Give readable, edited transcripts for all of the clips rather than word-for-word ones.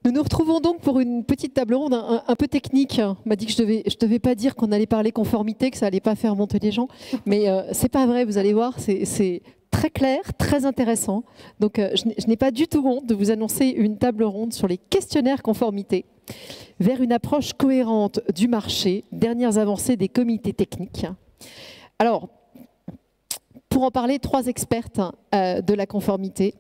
Nous nous retrouvons donc pour une petite table ronde un peu technique. On m'a dit que je devais pas dire qu'on allait parler conformité, que ça allait pas faire monter les gens. Mais c'est pas vrai, vous allez voir, c'est très clair, très intéressant. Donc je n'ai pas du tout honte de vous annoncer une table ronde sur les questionnaires conformité vers une approche cohérente du marché, dernières avancées des comités techniques. Alors, pour en parler, 3 expertes de la conformité.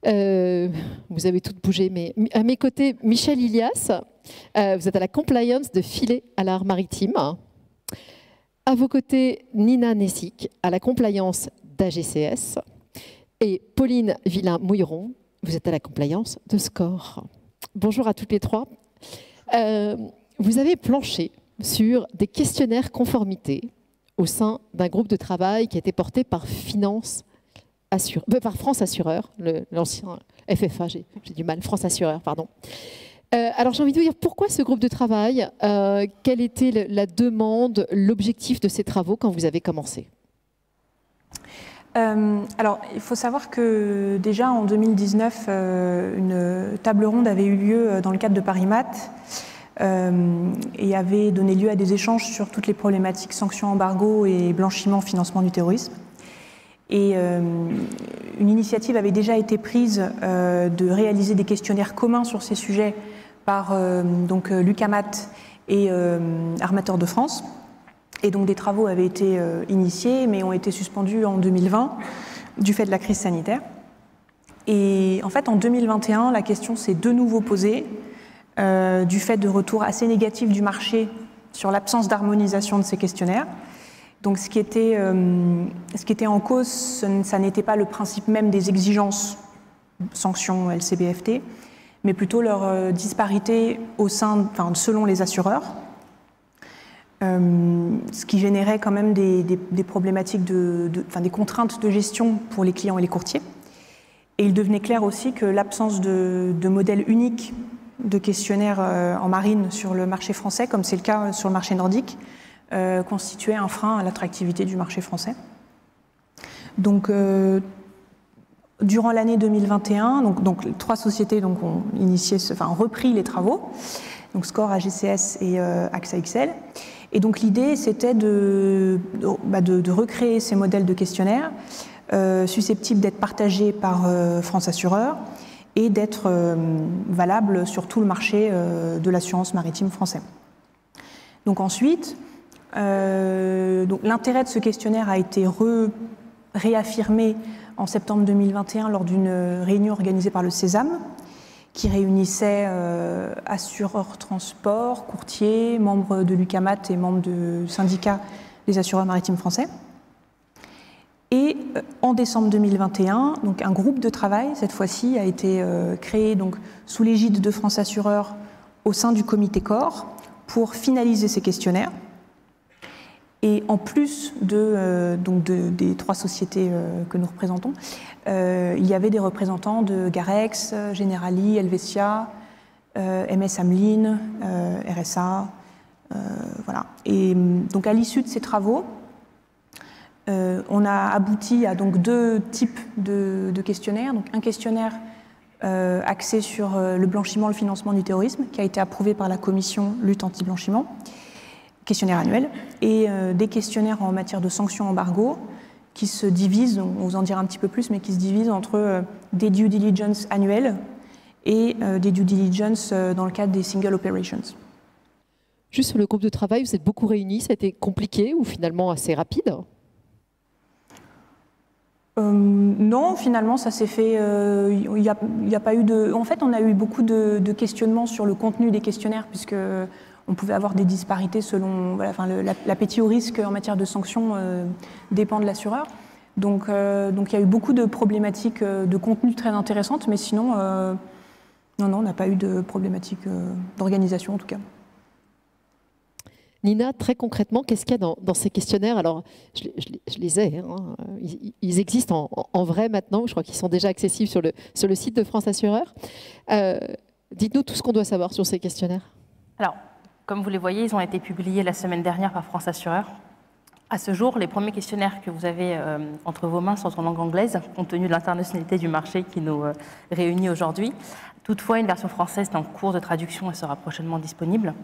Vous avez toutes bougé, mais à mes côtés, Michel Ilias, vous êtes à la compliance de Filet à l'art maritime. À vos côtés, Nina Nessic, à la compliance d'AGCS. Et Pauline Villain-Mouilleron, vous êtes à la compliance de SCOR. Bonjour à toutes les 3. Vous avez planché sur des questionnaires conformité au sein d'un groupe de travail qui a été porté par par France Assureur, l'ancien FFA, j'ai du mal, France Assureur, pardon. Alors j'ai envie de vous dire, pourquoi ce groupe de travail? Quelle était la demande, l'objectif de ces travaux quand vous avez commencé? Alors, il faut savoir que déjà en 2019, une table ronde avait eu lieu dans le cadre de Paris Math et avait donné lieu à des échanges sur toutes les problématiques sanctions, embargo et blanchiment, financement du terrorisme. Et une initiative avait déjà été prise de réaliser des questionnaires communs sur ces sujets par l'UCAMAT et Armateurs de France. Et donc des travaux avaient été initiés, mais ont été suspendus en 2020 du fait de la crise sanitaire. Et en fait, en 2021, la question s'est de nouveau posée du fait de retours assez négatifs du marché sur l'absence d'harmonisation de ces questionnaires. Donc ce qui était en cause, ça n'était pas le principe même des exigences sanctions LCBFT, mais plutôt leur disparité selon les assureurs, ce qui générait quand même des problématiques, des contraintes de gestion pour les clients et les courtiers. Et il devenait clair aussi que l'absence de modèle unique de questionnaire en marine sur le marché français, comme c'est le cas sur le marché nordique, constituait un frein à l'attractivité du marché français. Donc, durant l'année 2021, donc 3 sociétés ont repris les travaux, donc SCOR, AGCS et AXA XL. Et donc l'idée, c'était de recréer ces modèles de questionnaires susceptibles d'être partagés par France Assureur et d'être valables sur tout le marché de l'assurance maritime français. Donc ensuite, l'intérêt de ce questionnaire a été réaffirmé en septembre 2021 lors d'une réunion organisée par le Sésame, qui réunissait assureurs transport, courtiers, membres de l'UCAMAT et membres du syndicat des assureurs maritimes français. Et en décembre 2021, donc un groupe de travail, cette fois-ci, a été créé sous l'égide de France Assureur au sein du comité COR pour finaliser ces questionnaires. Et en plus des 3 sociétés que nous représentons, il y avait des représentants de Garex, Generali, Helvetia, MS Amlin, RSA, voilà. Et donc à l'issue de ces travaux, on a abouti à 2 types de questionnaires. Donc un questionnaire axé sur le blanchiment, le financement du terrorisme, qui a été approuvé par la commission lutte anti-blanchiment, questionnaire annuel, et des questionnaires en matière de sanctions embargo qui se divisent, on vous en dira un petit peu plus, mais qui se divisent entre des due diligence annuels et des due diligence dans le cadre des single operations. Juste sur le groupe de travail, vous êtes beaucoup réunis, ça a été compliqué ou finalement assez rapide? Non, finalement, ça s'est fait. Il y a pas eu de. En fait, on a eu beaucoup de questionnements sur le contenu des questionnaires, puisque on pouvait avoir des disparités selon. L'appétit au risque en matière de sanctions dépend de l'assureur. Donc, il y a eu beaucoup de problématiques de contenu très intéressantes, mais sinon, non, on n'a pas eu de problématiques d'organisation en tout cas. Nina, très concrètement, qu'est-ce qu'il y a dans ces questionnaires? Alors, je les ai, hein, ils existent en vrai maintenant, je crois qu'ils sont déjà accessibles sur le site de France Assureur. Dites-nous tout ce qu'on doit savoir sur ces questionnaires. Alors, comme vous les voyez, ils ont été publiés la semaine dernière par France Assureur. À ce jour, les premiers questionnaires que vous avez entre vos mains sont en langue anglaise, compte tenu de l'internationalité du marché qui nous réunit aujourd'hui. Toutefois, une version française est en cours de traduction et sera prochainement disponible.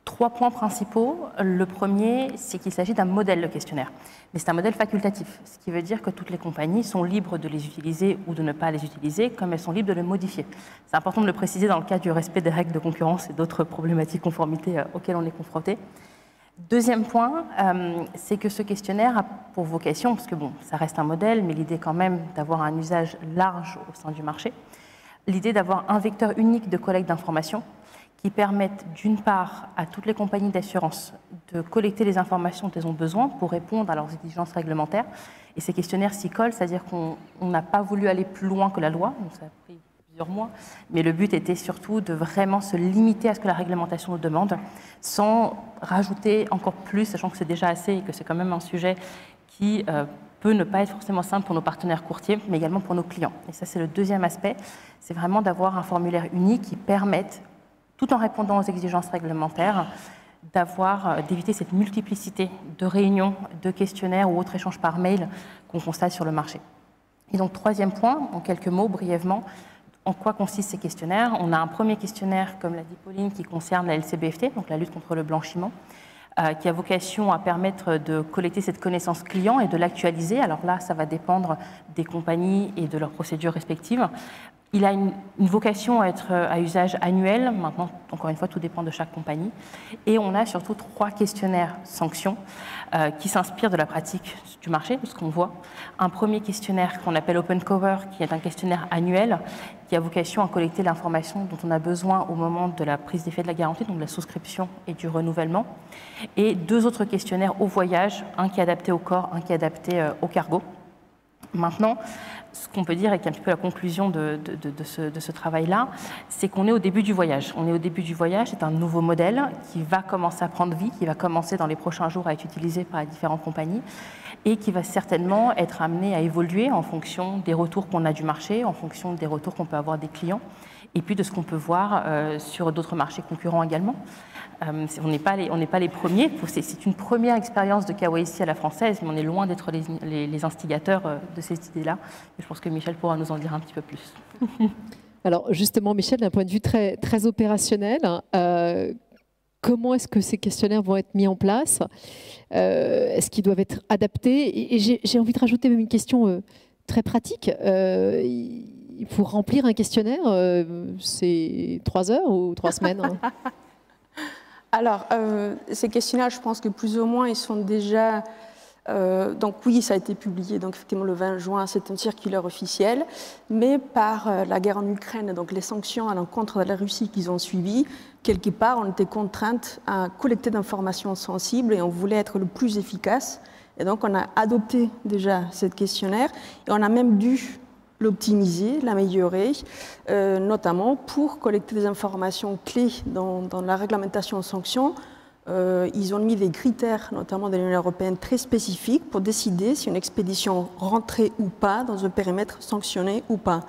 3 points principaux. Le premier, c'est qu'il s'agit d'un modèle de questionnaire. Mais c'est un modèle facultatif, ce qui veut dire que toutes les compagnies sont libres de les utiliser ou de ne pas les utiliser, comme elles sont libres de les modifier. C'est important de le préciser dans le cadre du respect des règles de concurrence et d'autres problématiques conformité auxquelles on est confronté. Deuxième point, c'est que ce questionnaire a pour vocation, parce que bon, ça reste un modèle, mais l'idée quand même d'avoir un usage large au sein du marché, l'idée d'avoir un vecteur unique de collecte d'informations qui permettent d'une part à toutes les compagnies d'assurance de collecter les informations dont elles ont besoin pour répondre à leurs exigences réglementaires. Et ces questionnaires s'y collent, c'est-à-dire qu'on n'a pas voulu aller plus loin que la loi, donc ça a pris plusieurs mois, mais le but était surtout de vraiment se limiter à ce que la réglementation nous demande, sans rajouter encore plus, sachant que c'est déjà assez et que c'est quand même un sujet qui peut ne pas être forcément simple pour nos partenaires courtiers, mais également pour nos clients. Et ça, c'est le deuxième aspect, c'est vraiment d'avoir un formulaire unique qui permette, tout en répondant aux exigences réglementaires, d'éviter cette multiplicité de réunions, de questionnaires ou autres échanges par mail qu'on constate sur le marché. Et donc, troisième point, en quelques mots, brièvement, en quoi consistent ces questionnaires? On a un premier questionnaire, comme l'a dit Pauline, qui concerne la LCBFT, donc la lutte contre le blanchiment, qui a vocation à permettre de collecter cette connaissance client et de l'actualiser. Alors là, ça va dépendre des compagnies et de leurs procédures respectives. Il a une vocation à être à usage annuel. Maintenant, encore une fois, tout dépend de chaque compagnie. Et on a surtout 3 questionnaires sanctions qui s'inspirent de la pratique du marché, de ce qu'on voit. Un premier questionnaire qu'on appelle Open Cover, qui est un questionnaire annuel, qui a vocation à collecter l'information dont on a besoin au moment de la prise d'effet de la garantie, donc de la souscription et du renouvellement. Et 2 autres questionnaires au voyage, un qui est adapté au corps, un qui est adapté au cargo. Maintenant, ce qu'on peut dire, et qui est un petit peu la conclusion de ce travail-là, c'est qu'on est au début du voyage. On est au début du voyage, c'est un nouveau modèle qui va commencer à prendre vie, qui va commencer dans les prochains jours à être utilisé par les différentes compagnies et qui va certainement être amené à évoluer en fonction des retours qu'on a du marché, en fonction des retours qu'on peut avoir des clients et puis de ce qu'on peut voir sur d'autres marchés concurrents également. On n'est pas les premiers, c'est une première expérience de KYC à la française, mais on est loin d'être les instigateurs de cette idée-là. Je pense que Michel pourra nous en dire un petit peu plus. Alors justement, Michel, d'un point de vue très, très opérationnel, comment est-ce que ces questionnaires vont être mis en place? Est-ce qu'ils doivent être adaptés? Et j'ai envie de rajouter même une question très pratique. Pour remplir un questionnaire, c'est 3 heures ou 3 semaines? Alors, ces questionnaires, je pense que plus ou moins, ils sont déjà... donc oui, ça a été publié, donc effectivement le 20 juin, c'est un circulaire officiel, mais par la guerre en Ukraine, donc les sanctions à l'encontre de la Russie qu'ils ont suivies, quelque part, on était contraintes à collecter d'informations sensibles et on voulait être le plus efficace. Et donc, on a adopté déjà ce questionnaire et on a même dû l'optimiser, l'améliorer, notamment pour collecter des informations clés dans la réglementation de sanctions. Ils ont mis des critères, notamment de l'Union européenne, très spécifiques pour décider si une expédition rentrait ou pas dans un périmètre sanctionné ou pas.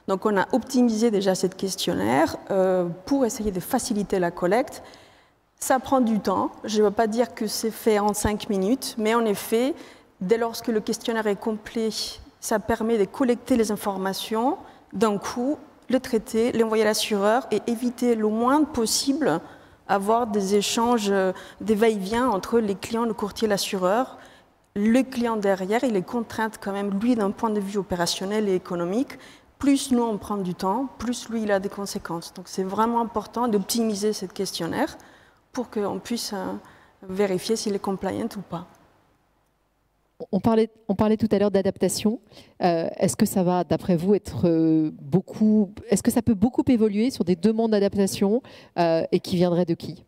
Donc on a optimisé déjà ce questionnaire pour essayer de faciliter la collecte. Ça prend du temps, je ne veux pas dire que c'est fait en 5 minutes, mais en effet, dès lors que le questionnaire est complet, ça permet de collecter les informations d'un coup, le traiter, l'envoyer à l'assureur et éviter le moins possible avoir des échanges, des va-et-vient entre les clients, le courtier et l'assureur. Le client derrière, il est contraint quand même, lui, d'un point de vue opérationnel et économique. Plus nous, on prend du temps, plus lui, il a des conséquences. Donc c'est vraiment important d'optimiser ce questionnaire pour qu'on puisse vérifier s'il est compliant ou pas. On parlait tout à l'heure d'adaptation. Est-ce que ça va, d'après vous, être beaucoup... Est-ce que ça peut beaucoup évoluer sur des demandes d'adaptation et qui viendraient de qui?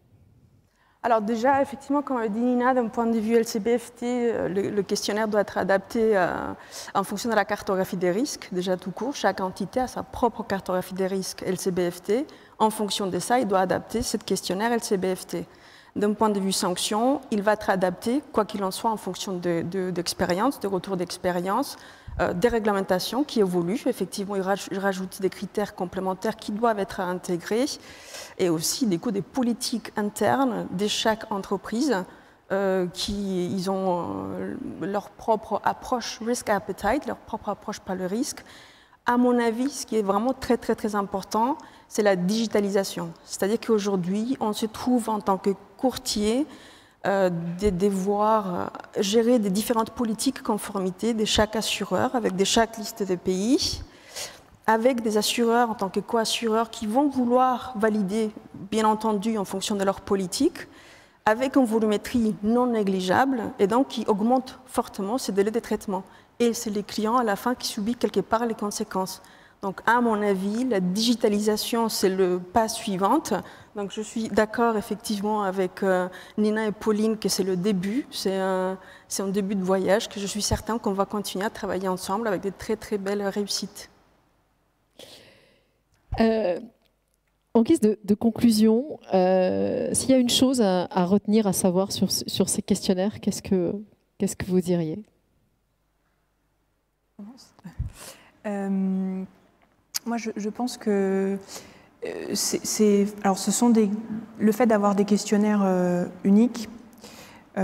Alors déjà, effectivement, comme l'a dit Nina, d'un point de vue LCBFT, le questionnaire doit être adapté en fonction de la cartographie des risques, déjà tout court. Chaque entité a sa propre cartographie des risques LCBFT. En fonction de ça, il doit adapter ce questionnaire LCBFT. D'un point de vue sanction, il va être adapté, quoi qu'il en soit, en fonction d'expérience, de retour d'expérience, des réglementations qui évoluent. Effectivement, il rajoute des critères complémentaires qui doivent être intégrés et aussi des politiques internes de chaque entreprise ils ont leur propre approche risk appetite, leur propre approche par le risque. À mon avis, ce qui est vraiment très, très, très important, c'est la digitalisation. C'est-à-dire qu'aujourd'hui, on se trouve en tant que courtier de devoir gérer des différentes politiques conformité de chaque assureur, avec de chaque liste de pays, avec des assureurs en tant que co-assureurs qui vont vouloir valider, bien entendu, en fonction de leur politique, avec une volumétrie non négligeable et donc qui augmente fortement ces délais de traitement. Et c'est les clients à la fin qui subissent quelque part les conséquences. Donc à mon avis, la digitalisation, c'est le pas suivant. Donc je suis d'accord effectivement avec Nina et Pauline que c'est le début, c'est un début de voyage, que je suis certaine qu'on va continuer à travailler ensemble avec des très très belles réussites. En guise de conclusion, s'il y a une chose à retenir, à savoir sur ces questionnaires, qu'est-ce que vous diriez? Moi, je pense que alors le fait d'avoir des questionnaires uniques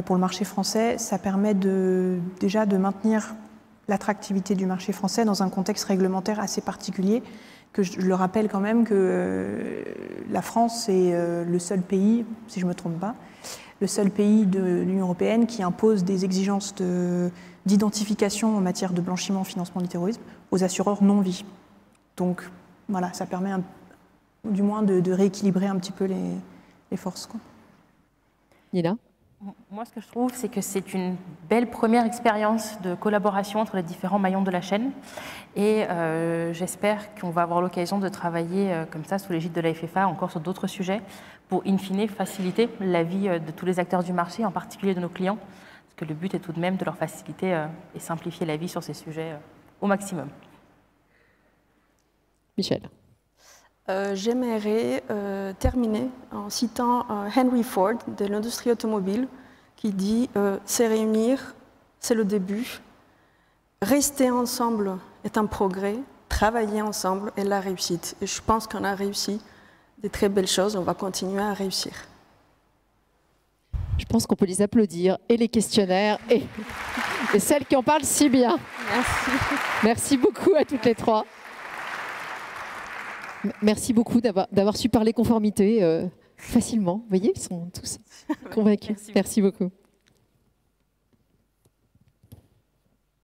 pour le marché français, ça permet déjà de maintenir l'attractivité du marché français dans un contexte réglementaire assez particulier. Que je le rappelle quand même que la France est le seul pays, si je ne me trompe pas, le seul pays de l'Union européenne qui impose des exigences d'identification en matière de blanchiment, financement du terrorisme aux assureurs non-vie. Donc voilà, ça permet du moins de rééquilibrer un petit peu les forces, quoi. Nina? Moi, ce que je trouve, c'est que c'est une belle première expérience de collaboration entre les différents maillons de la chaîne. Et j'espère qu'on va avoir l'occasion de travailler comme ça, sous l'égide de la FFA, encore sur d'autres sujets, pour, in fine, faciliter la vie de tous les acteurs du marché, en particulier de nos clients. Parce que le but est tout de même de leur faciliter et simplifier la vie sur ces sujets au maximum. Michel? J'aimerais terminer en citant Henry Ford de l'industrie automobile qui dit « Se réunir, c'est le début. Rester ensemble est un progrès. Travailler ensemble est la réussite. » Et je pense qu'on a réussi des très belles choses. On va continuer à réussir. Je pense qu'on peut les applaudir, et les questionnaires, et celles qui en parlent si bien. Merci. Merci beaucoup à toutes les trois. Merci beaucoup d'avoir su parler conformité facilement. Vous voyez, ils sont tous convaincus. Merci beaucoup.